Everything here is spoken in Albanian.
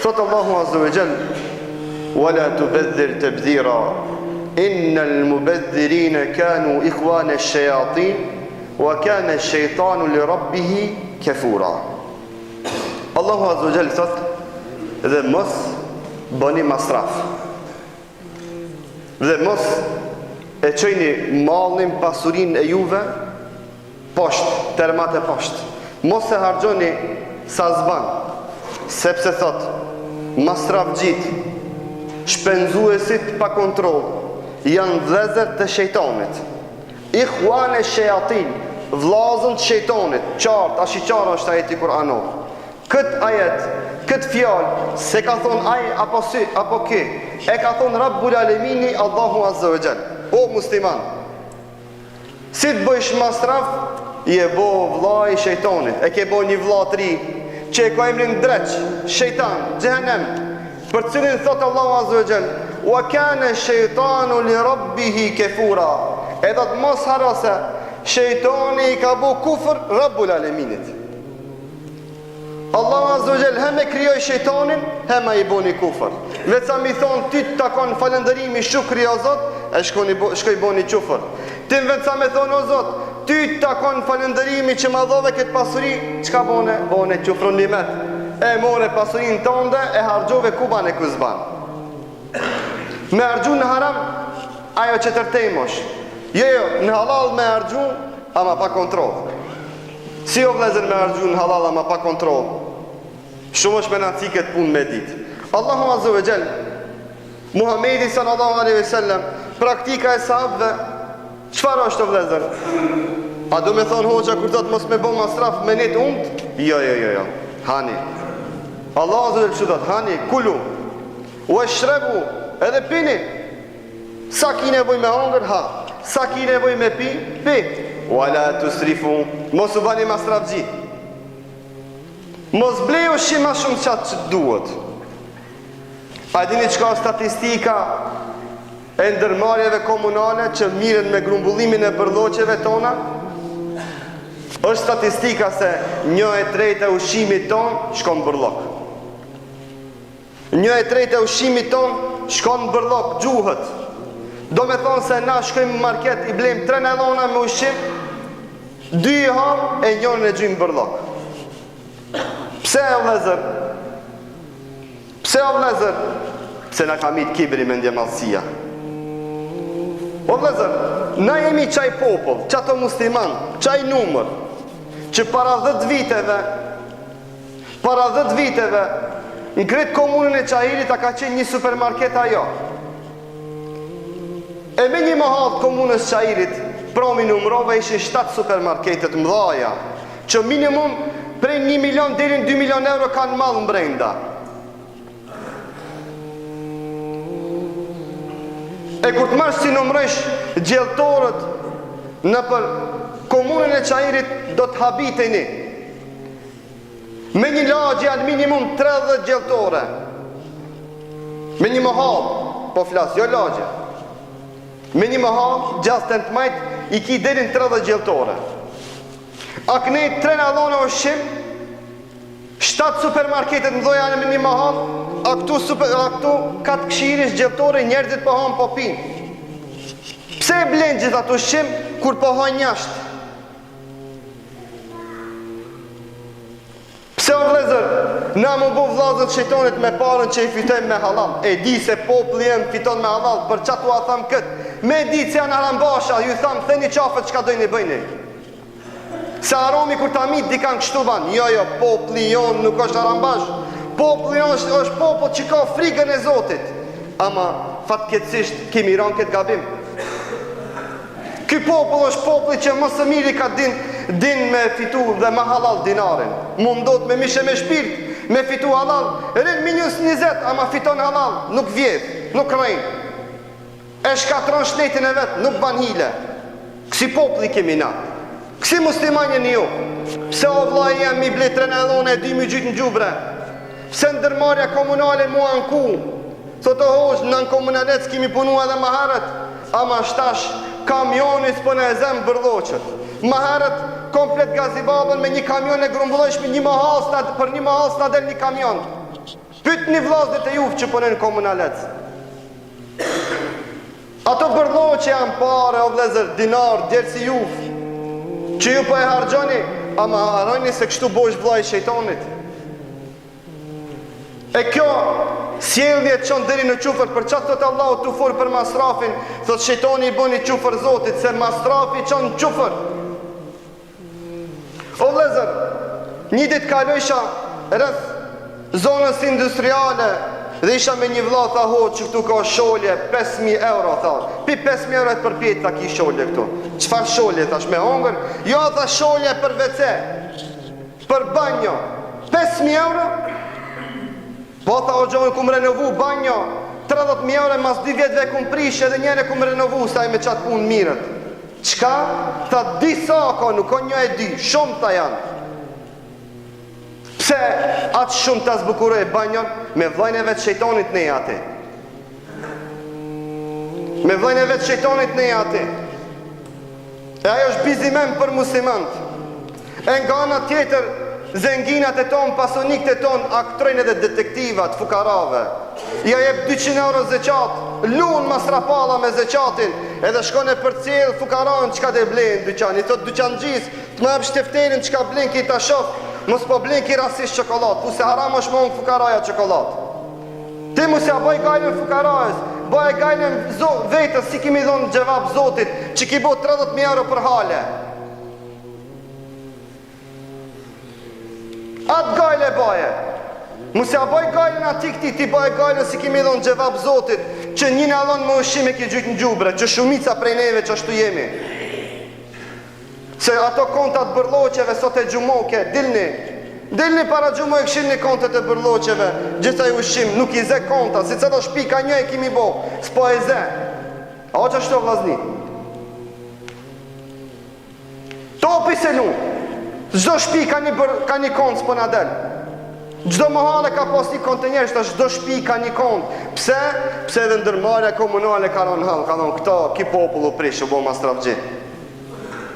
Thot Allahu Azza wa Jall: "Wala tubadhir tabdhira, innal mubadhirina kanu ikhwana ash-shayatin, wa kana ash-shaytanu li rabbih kafura." Allahu Azza wa Jall thot: "Dhe mos bëni masraf. Dhe mos e çojini mallin, pasurinë e juve poshtë, termat e poshtë. Mos e harxhoni sa zban, sepse thot masrafxhit, shpenzuesit pa kontroll, janë vëllezër të shejtanit. Ikhwan ash-shayatin, vllazën të shejtanit. Qartë, qartë është ajeti kuranor. Këtë ajet, këtë fjalë, se ka thonë ai apo si, apo ki, e ka thonë Rabbul Alemini, Allahu Azza wa Jall. O musliman, si të bëjsh masraf, i e bo vlla i shejtanit, e ke bo një vlla të ri, që e ka emrin dreq, shejtan, xhehenem, për cilin thot Allahu Azza wa Jall: "Wa kana ash-shaytanu li rabbihi kafura." Edhe të mos harose, shejtani i ka bo kufër Rabbul Aleminit. Allahu Azza wa Jall hem e krijoi shejtanin, hem ai boni kufër. Veça mi thon ti të takon falënderimi, shukri o Zot, e shkoj boni kufër. Ti veça me thon o Zot, ty të takon falënderimi që ma dhove këtë pasuri, çka bone? Bone kufrun nimet. E more pasurinë tënde, e harxhove ku ban e ku s'ban. Me harxhu në haram, ajo që tërtemosh. Jo, në halal me harxhu, ama pa kontroll. Si o vlezër me harxhu në halal, ama pa kontroll. Shumë është me në ciket punë me ditë. Allahu Azza wa Jall, Muhamedi sallallahu alaihi wasallam, praktika e sahabëve, çfarë është o vlezër? A do me thonë hoxha kur thot mos me bë masraf me net umt? Jo. Hani. Allahu Azza wa Jall thot hani, kulu washrabu, edhe pini. Sa ki nevojë me hongër, ha. Sa ki nevojë me pi. Wala tusrifu, mos u bani masrafxhi. Mos blejo shi ma shumë qatë që duhet. A dini çka statistika e ndërmarrjeve komunale që miren me grumbullimin e bërlloqeve tona? Është statistika se 1/3 e ushqimit ton shkon bërllok. 1/3 e ushqimit ton shkon bërllok, gjuhët. Do me thonë se na shkojmë në market, i blejmë 3 nellona me ushqim, 2 i ham e 1 e gjujmë bërllok. Pse o vlezër? Pse na ka mit kibri me ndjemalsia. O vlezër, na jemi qaj popull, qato musliman, qaj numër, që para 10 viteve, në kretë komunën e Qahirit a ka qenë një supermarket ajo. E me një mahat komunës Qahirit, promi numrove ishin 7 supermarketet mdhaja, që minimum prej 1 milion deri në 2 milion euro kanë mall mbrenda. E kur të marrësh si numrësh gjelltorët në për komunën e Qahirit, do të habiteni. Me një lagje janë minimum 30 gjelltore. Me një mahal, po flas, jo lagje. Me një mahal, gjastën të majt, i ki deri në 30 gjelltore. A kënej 3 nellona ushqim, 7 supermarketet mdoja në me një mahal, a këtu 4 këshirish gjelltore, njerëzit po hanë po pinë. Pse e blenë gjitha të ushqim, kur po hanë njashtë? Pse o vlezër, na më bu vlazët shejtonit me parën që i fitojmë me halal. E di se populli jem fiton me halal, për çatu a tham këtë. Me di që janë harambasha, ju tham theni qafët çka dojni bëjni. Se aromi kur ta mit dikan kështu ban. Jo, populli jon nuk është harambash. Populli jon është popull që ka frikën e Zotit. Ama fatkeqësisht kemi rënë këtë gabim. Ky popull është populli që më së miri ka din me fitu dhe me halal dinarin. Mundot me mishe me shpirt, me fitu halal. Rin minus 20, ama fiton halal, nuk vjedh, nuk rejnë. E shkatron shnetin e vetë, nuk ban hile. Kësi populli kemi na. Kësi muslimanje një ju. Pse o vlaj jem mi ble 3 nellone e 2 mi gjytë në gjubre? Pse ndërmarja komunale mua në ku? Thotë hosh, në komunalet s'kimi punu edhe më herët. Ama shtash, kamionis për në e zemë bërloqët. Më herët, komplet gazibabën me një kamion e grumbullojsh për një mahal s'na del një kamion. Pyet një vllazët e juve që punojnë komunalec. Ato bërlloqe që janë pare, o vlezër, dinar, djerë si juve, që ju po e hargjoni, ama harroni se kështu bosh vllai i shejtanit. E kjo sjellje çon deri në qufër, për çfarë thot Allahu tu fol për masrafin, thot shejtani i bën i qufër Zotit, se masrafi çon qufër. O vlezër, një ditë kalojsha rreth zonës industriale dhe isha me një vlla, tha ho që këtu ka sholje 5.000 euro, tha. Pi 5.000 euro të përpjet ta ki sholje këtu. Çfarë sholje, thash, me hongër? Jo, tha, sholje për WC, për banjo. 5.000 euro? Po, tha, o gjohën kum renovu banjo, 30.000 euro mas 2 vjetëve kum prish edhe njëre kum renovu, saj me qatë punë mirët. Qka? Tha, disa ka, nuk ka një e dy, shumë ta janë. Pse atë shumë të zbukuroj banjon? Me vllajën e vetë shejtanit ne ati. Me vllajën e vetë shejtanit ne ati. E ajo është bizimen për muslimant. E nga ana tjetër, zenginat e tonë, pasonikët e tonë, aktrojnë edhe detektivat, fukarave. Ja jep 200 euro zeqat, lunë masrapalla me zeqatin, edhe shkone për cilë fukaran qka dhe blenë dyqan. I thot dyqan gjisë, të më jep shtefterin qka blenë ki ta shof, mos po blenë ki rasisht qokolat, pu se haram është më unë fukaraja qokolat. Ti mu se a boj gajnën fukarajës, boj gajnën vetës, si kimi dhonë gjevap Zotit, që ki bo 30.000 euro për hale. Atë gajle baje. Mu se a boj gajnën ati këti, ti boj gajnën si kimi dhonë gjevap Zotit, që një në alon më ushime ki gjytë në gjubre, që shumica prej neve që ashtu jemi. Se ato kontat bërloqeve sot e gjumoke, dilni para gjumo e këshin një kontet e bërloqeve, gjitha i ushim, nuk i ze konta, si cëto shpi ka një e kimi bo, s'po e ze. A o që ashtu vlazni? Topi se lu, gjdo shpi ka një kont s'po na del. Gjdo mohale ka pas një kontenjer, gjdo shpi ka një kont. Pse? Pse dhe ndërmarja komunale ka ronë halë, ka ronë këta, ki popullu prish, u bo ma strafgji.